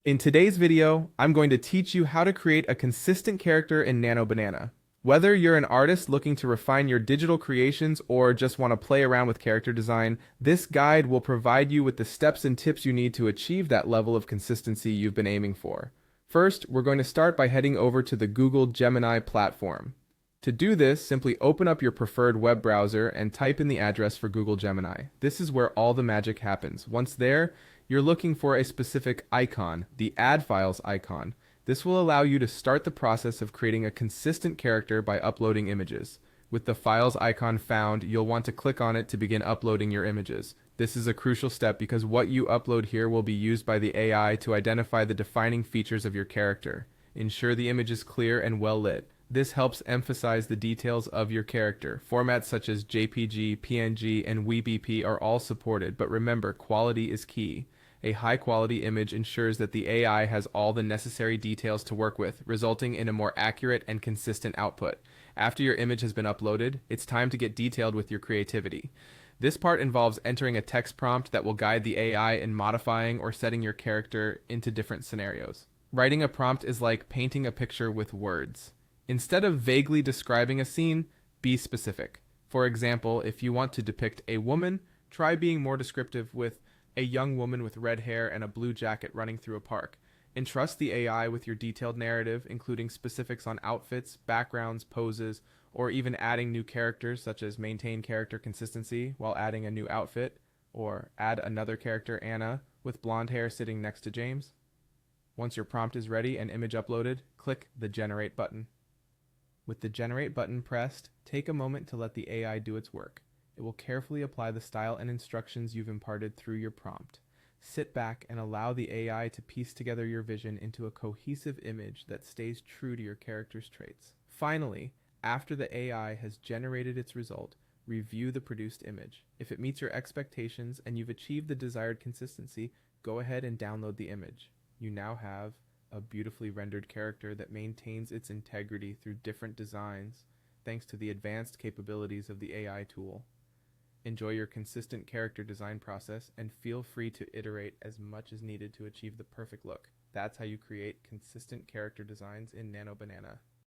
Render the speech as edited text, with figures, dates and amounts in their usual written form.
In today's video, I'm going to teach you how to create a consistent character in Nano Banana. Whether you're an artist looking to refine your digital creations or just want to play around with character design, this guide will provide you with the steps and tips you need to achieve that level of consistency you've been aiming for. First, we're going to start by heading over to the Google Gemini platform. To do this, simply open up your preferred web browser and type in the address for Google Gemini. This is where all the magic happens. Once there, you're looking for a specific icon, the Add Files icon. This will allow you to start the process of creating a consistent character by uploading images. With the Files icon found, you'll want to click on it to begin uploading your images. This is a crucial step because what you upload here will be used by the AI to identify the defining features of your character. Ensure the image is clear and well lit. This helps emphasize the details of your character. Formats such as JPG, PNG, and WebP are all supported, but remember, quality is key. A high-quality image ensures that the AI has all the necessary details to work with, resulting in a more accurate and consistent output. After your image has been uploaded, it's time to get detailed with your creativity. This part involves entering a text prompt that will guide the AI in modifying or setting your character into different scenarios. Writing a prompt is like painting a picture with words. Instead of vaguely describing a scene, be specific. For example, if you want to depict a woman, try being more descriptive with a young woman with red hair and a blue jacket running through a park. Entrust the AI with your detailed narrative, including specifics on outfits, backgrounds, poses, or even adding new characters such as maintain character consistency while adding a new outfit, or add another character, Anna, with blonde hair sitting next to James. Once your prompt is ready and image uploaded, click the Generate button. With the Generate button pressed, take a moment to let the AI do its work. It will carefully apply the style and instructions you've imparted through your prompt. Sit back and allow the AI to piece together your vision into a cohesive image that stays true to your character's traits. Finally, after the AI has generated its result, review the produced image. If it meets your expectations and you've achieved the desired consistency, go ahead and download the image. You now have a beautifully rendered character that maintains its integrity through different designs, thanks to the advanced capabilities of the AI tool. Enjoy your consistent character design process and feel free to iterate as much as needed to achieve the perfect look. That's how you create consistent character designs in Nano Banana.